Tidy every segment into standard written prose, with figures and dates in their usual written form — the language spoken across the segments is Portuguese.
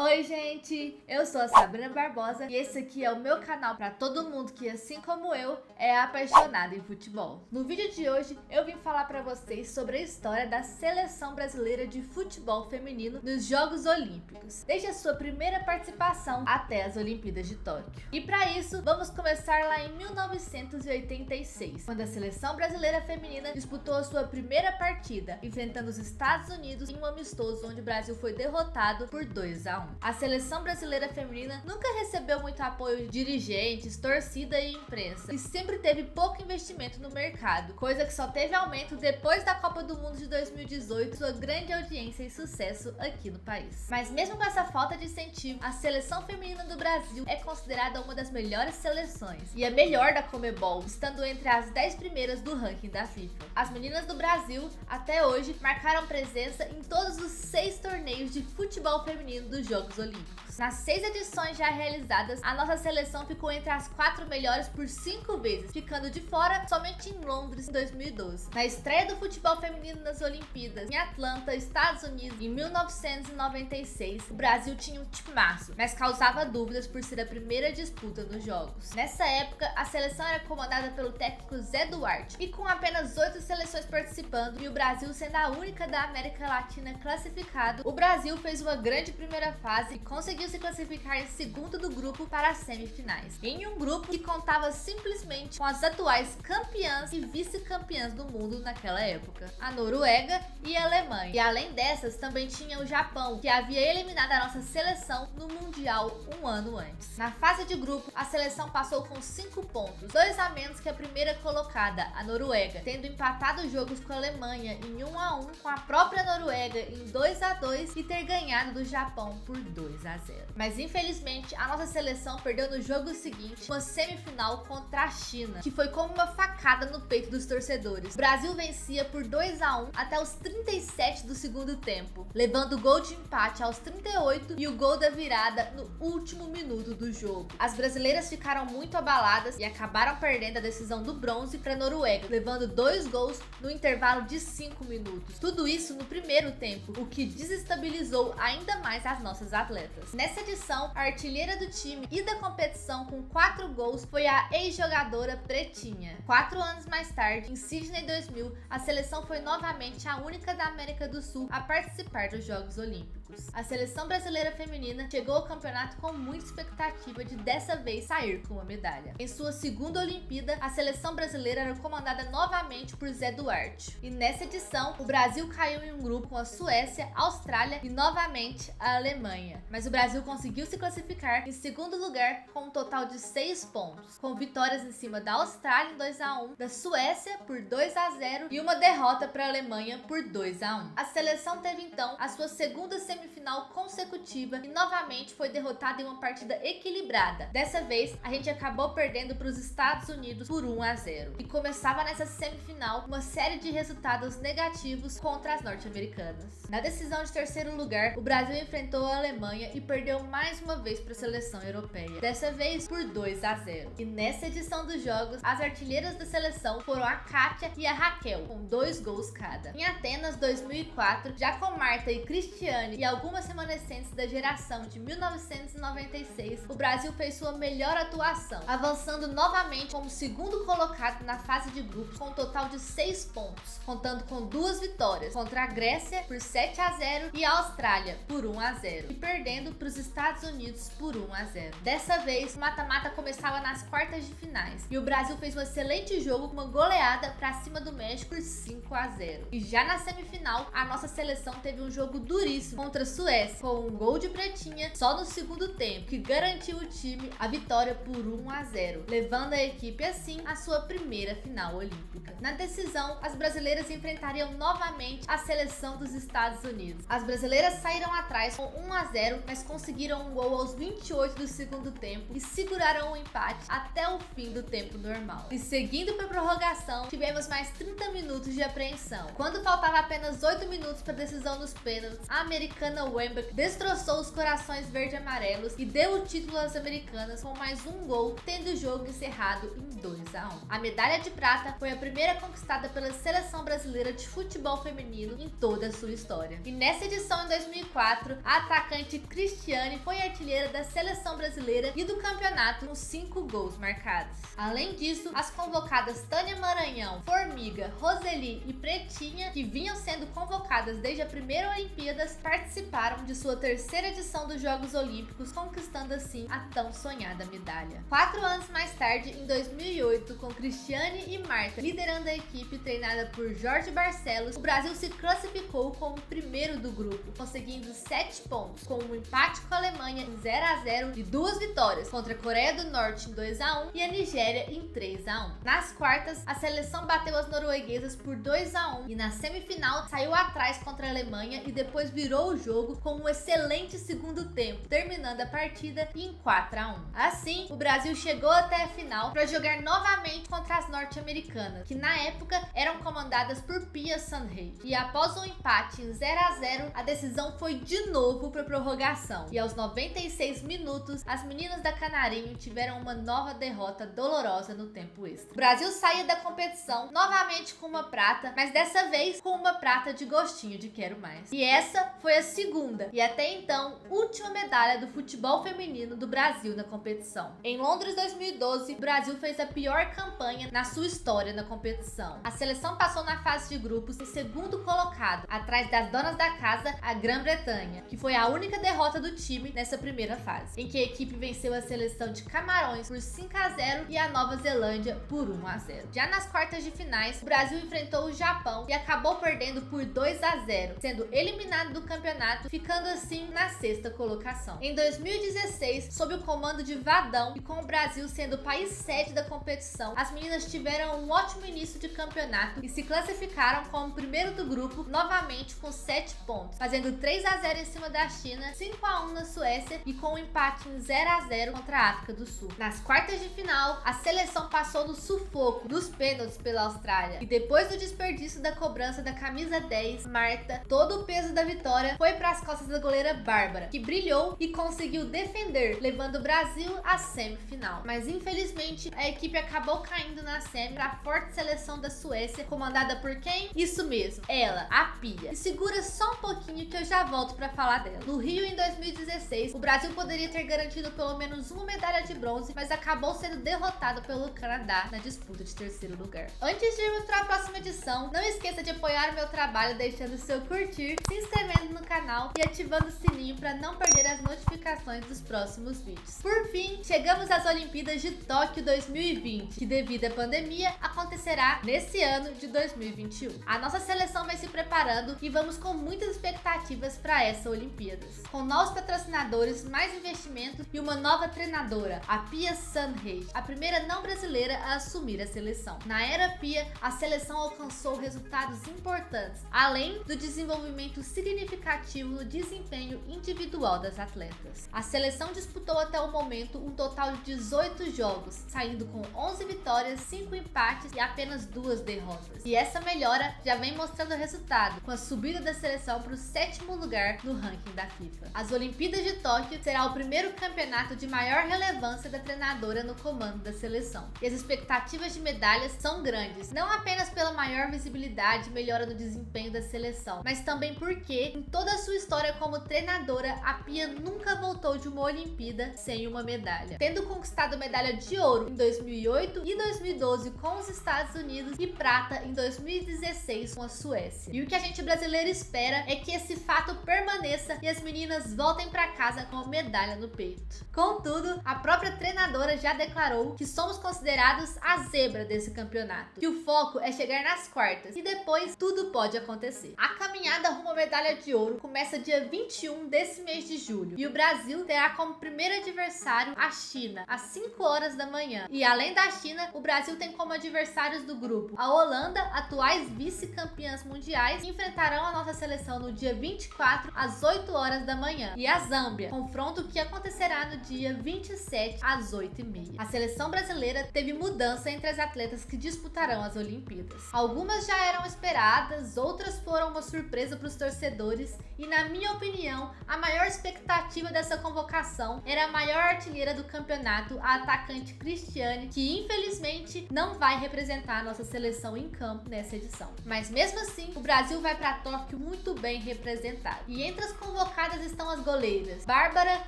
Oi, gente! Eu sou a Sabrina Barbosa e esse aqui é o meu canal para todo mundo que, assim como eu, é apaixonado em futebol. No vídeo de hoje, eu vim falar para vocês sobre a história da Seleção Brasileira de Futebol Feminino nos Jogos Olímpicos, desde a sua primeira participação até as Olimpíadas de Tóquio. E para isso, vamos começar lá em 1986, quando a Seleção Brasileira Feminina disputou a sua primeira partida, enfrentando os Estados Unidos em um amistoso onde o Brasil foi derrotado por 2-1. A Seleção Brasileira Feminina nunca recebeu muito apoio de dirigentes, torcida e imprensa, e sempre teve pouco investimento no mercado, coisa que só teve aumento depois da Copa do Mundo de 2018, sua grande audiência e sucesso aqui no país. Mas mesmo com essa falta de incentivo, a Seleção Feminina do Brasil é considerada uma das melhores seleções e a melhor da Conmebol, estando entre as 10 primeiras do ranking da FIFA. As meninas do Brasil, até hoje, marcaram presença em todos os 6 torneios de futebol feminino dos Jogos Olímpicos. Nas 6 edições já realizadas, a nossa seleção ficou entre as 4 melhores por 5 vezes, ficando de fora somente em Londres em 2012. Na estreia do futebol feminino nas Olimpíadas, em Atlanta, Estados Unidos, em 1996, o Brasil tinha um timaço, mas causava dúvidas por ser a primeira disputa nos Jogos. Nessa época, a seleção era comandada pelo técnico Zé Duarte, e com apenas 8 seleções participando e o Brasil sendo a única da América Latina classificado, o Brasil fez uma grande primeira fase e conseguiu se classificar em segundo do grupo para as semifinais, em um grupo que contava simplesmente com as atuais campeãs e vice-campeãs do mundo naquela época, a Noruega e a Alemanha. E além dessas, também tinha o Japão, que havia eliminado a nossa seleção no Mundial um ano antes. Na fase de grupo, a seleção passou com 5 pontos, 2 a menos que a primeira colocada, a Noruega, tendo empatado jogos com a Alemanha em 1-1, com a própria Noruega em 2-2 e ter ganhado do Japão por 2-0. Mas infelizmente a nossa seleção perdeu no jogo seguinte, uma semifinal contra a China, que foi como uma facada no peito dos torcedores. O Brasil vencia por 2-1 até os 37 do segundo tempo, levando o gol de empate aos 38 e o gol da virada no último minuto do jogo. As brasileiras ficaram muito abaladas e acabaram perdendo a decisão do bronze para a Noruega, levando 2 gols no intervalo de 5 minutos. Tudo isso no primeiro tempo, o que desestabilizou ainda mais as nossas atletas. Nessa edição, a artilheira do time e da competição com 4 gols foi a ex-jogadora Pretinha. 4 anos mais tarde, em Sydney 2000, a seleção foi novamente a única da América do Sul a participar dos Jogos Olímpicos. A seleção brasileira feminina chegou ao campeonato com muita expectativa de dessa vez sair com uma medalha. Em sua segunda Olimpíada, a seleção brasileira era comandada novamente por Zé Duarte. E nessa edição, o Brasil caiu em um grupo com a Suécia, a Austrália e novamente a Alemanha. Mas o Brasil conseguiu se classificar em segundo lugar com um total de 6 pontos, com vitórias em cima da Austrália em 2-1, da Suécia por 2-0 e uma derrota para a Alemanha por 2-1. A seleção teve então a sua segunda semifinal consecutiva e novamente foi derrotada em uma partida equilibrada. Dessa vez, a gente acabou perdendo para os Estados Unidos por 1-0. E começava nessa semifinal uma série de resultados negativos contra as norte-americanas. Na decisão de terceiro lugar, o Brasil enfrentou a Alemanha e perdeu mais uma vez para a seleção europeia, dessa vez por 2-0. E nessa edição dos jogos, as artilheiras da seleção foram a Kátia e a Raquel, com 2 gols cada. Em Atenas 2004, já com Marta e Cristiane e algumas remanescentes da geração de 1996, o Brasil fez sua melhor atuação, avançando novamente como segundo colocado na fase de grupos com um total de 6 pontos, contando com 2 vitórias contra a Grécia por 7-0 e a Austrália por 1-0, e perdendo para os Estados Unidos por 1-0. Dessa vez, o mata-mata começava nas quartas de finais e o Brasil fez um excelente jogo com uma goleada para cima do México por 5-0. E já na semifinal, a nossa seleção teve um jogo duríssimo contra a Suécia, com um gol de Pretinha só no segundo tempo, que garantiu o time a vitória por 1-0, levando a equipe assim à sua primeira final olímpica. Na decisão, as brasileiras enfrentariam novamente a seleção dos Estados Unidos. As brasileiras saíram atrás com 1-0, mas conseguiram um gol aos 28 do segundo tempo e seguraram o empate até o fim do tempo normal. E seguindo para a prorrogação, tivemos mais 30 minutos de apreensão. Quando faltava apenas 8 minutos para a decisão nos pênaltis, a americana Wembeck destroçou os corações verde-amarelos e deu o título às americanas com mais um gol, tendo o jogo encerrado em 2-1. 2-1. A medalha de prata foi a primeira conquistada pela seleção brasileira de futebol feminino em toda a sua história. E nessa edição, em 2004, a atacante Cristiane foi artilheira da seleção brasileira e do campeonato com 5 gols marcados. Além disso, as convocadas Tânia Maranhão, Formiga, Roseli e Pretinha, que vinham sendo convocadas desde a primeira Olimpíadas, participaram de sua terceira edição dos Jogos Olímpicos, conquistando assim a tão sonhada medalha. 4 anos mais tarde, em 2008, com Cristiane e Marta liderando a equipe treinada por Jorge Barcelos, o Brasil se classificou como primeiro do grupo, conseguindo 7 pontos, com um empate com a Alemanha em 0-0 e 2 vitórias contra a Coreia do Norte em 2-1 e a Nigéria em 3-1. Nas quartas, a seleção bateu as norueguesas por 2-1 e na semifinal saiu atrás contra a Alemanha e depois virou o jogo com um excelente segundo tempo, terminando a partida em 4-1. Assim, o Brasil chegou até a final para jogar novamente contra as norte-americanas, que na época eram comandadas por Pia Sundhage. E após um empate em 0-0, a decisão foi de novo para prorrogação. E aos 96 minutos, as meninas da Canarinho tiveram uma nova derrota dolorosa no tempo extra. O Brasil saía da competição novamente com uma prata, mas dessa vez com uma prata de gostinho de quero mais. E essa foi a segunda e até então última medalha do futebol feminino do Brasil na competição. Em Londres 2012, o Brasil fez a pior campanha na sua história na competição. A seleção passou na fase de grupos em segundo colocado, atrás das donas da casa, a Grã-Bretanha, que foi a única derrota do time nessa primeira fase, em que a equipe venceu a seleção de Camarões por 5-0 e a Nova Zelândia por 1-0. Já nas quartas de finais, o Brasil enfrentou o Japão e acabou perdendo por 2-0, sendo eliminado do campeonato, ficando assim na sexta colocação. Em 2016, sob o comando de Vadão e com o Brasil sendo o país sede da competição, as meninas tiveram um ótimo início de campeonato e se classificaram como primeiro do grupo, novamente com 7 pontos, fazendo 3-0 em cima da China, 5-1 na Suécia e com um empate em 0-0 contra a África do Sul. Nas quartas de final, a seleção passou no sufoco dos pênaltis pela Austrália e depois do desperdício da cobrança da camisa 10, Marta, todo o peso da vitória foi para as costas da goleira Bárbara, que brilhou e conseguiu defender, levando o Brasil à semifinal. Mas infelizmente a equipe acabou caindo na semi para a forte seleção da Suécia, comandada por quem? Isso mesmo, ela, a Pia. E segura só um pouquinho que eu já volto para falar dela. No Rio, em 2016, o Brasil poderia ter garantido pelo menos uma medalha de bronze, mas acabou sendo derrotado pelo Canadá na disputa de terceiro lugar. Antes de irmos para a próxima edição, não esqueça de apoiar o meu trabalho deixando seu curtir, se inscrevendo no canal e ativando o sininho para não perder as notificações dos próximos vídeos. Por fim, chegamos às Olimpíadas de Tóquio 2020, que devido à pandemia acontecerá nesse ano de 2021. A nossa seleção vai se preparando e vamos com muitas expectativas para essa Olimpíadas. Com novos patrocinadores, mais investimentos e uma nova treinadora, a Pia Sundhage, a primeira não brasileira a assumir a seleção. Na era Pia, a seleção alcançou resultados importantes, além do desenvolvimento significativo no desempenho individual das atletas. A seleção disputou até o momento um total de 18 jogos, saindo com 11 vitórias, 5 empates e apenas 2 derrotas. E essa melhora já vem mostrando resultado, com a subida da seleção para o 7º lugar no ranking da FIFA. As Olimpíadas de Tóquio será o primeiro campeonato de maior relevância da treinadora no comando da seleção. E as expectativas de medalhas são grandes, não apenas pela maior visibilidade e melhora no desempenho da seleção, mas também porque, em toda a sua história como treinadora, a Pia nunca voltou de uma Olimpíada sem uma medalha, tendo conquistado medalha de ouro em 2008 e 2012 com os Estados Unidos e prata em 2016 com a Suécia. E o que a gente brasileiro espera é que esse fato permaneça e as meninas voltem para casa com a medalha no peito. Contudo, a própria treinadora já declarou que somos considerados a zebra desse campeonato, que o foco é chegar nas quartas e depois tudo pode acontecer. A caminhada rumo à medalha de ouro começa dia 21 desse mês de julho e o Brasil terá como primeiro adversário a China, às 5 horas da manhã. E além da China, o Brasil tem como adversários do grupo a Holanda, atuais vice-campeãs mundiais, que enfrentarão a nossa seleção no dia 24 às 8 horas da manhã, e a Zâmbia, confronto que acontecerá no dia 27 às 8h30. A seleção brasileira teve mudança entre as atletas que disputarão as Olimpíadas. Algumas já eram esperadas, outras foram uma surpresa para os torcedores e, na minha opinião, a maior expectativa dessa convocação era a maior artilheira do campeonato, a atacante Cristiane, que infelizmente não vai representar a nossa seleção em campo nessa edição. Mas mesmo assim, o Brasil vai para Tóquio muito bem representado. E entre as convocadas estão as goleiras Bárbara,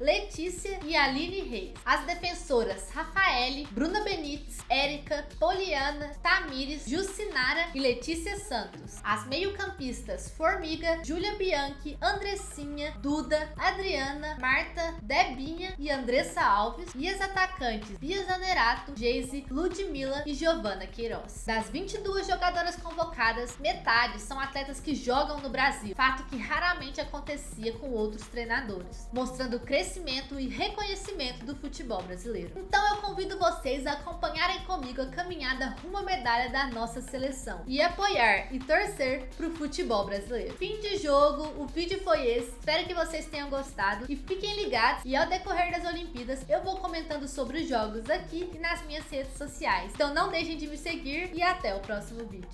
Letícia e Aline Reis. As defensoras Rafaele, Bruna Benites, Érica, Poliana, Tamires, Jucinara e Letícia Santos. As meio-campistas Formiga, Júlia Bianchi, Andressinha, Duda, Adriana, Marta, Debinha e Andressa Alves. E as atacantes Bia Zanerato, Geise, Ludmila e Giovana Queiroz. Das 22 jogadoras convocadas, metade são atletas que jogam no Brasil, fato que raramente acontecia com outros treinadores, mostrando o crescimento e reconhecimento do futebol brasileiro. Então eu convido vocês a acompanharem comigo a caminhada rumo à medalha da nossa seleção e apoiar e torcer pro futebol brasileiro. Fim de jogo, o vídeo foi esse, espero que vocês tenham gostado e fiquem ligados, e ao decorrer das Olimpíadas eu vou comentando sobre os jogos aqui e nas minhas redes sociais. Então não deixem de me seguir e até o próximo vídeo.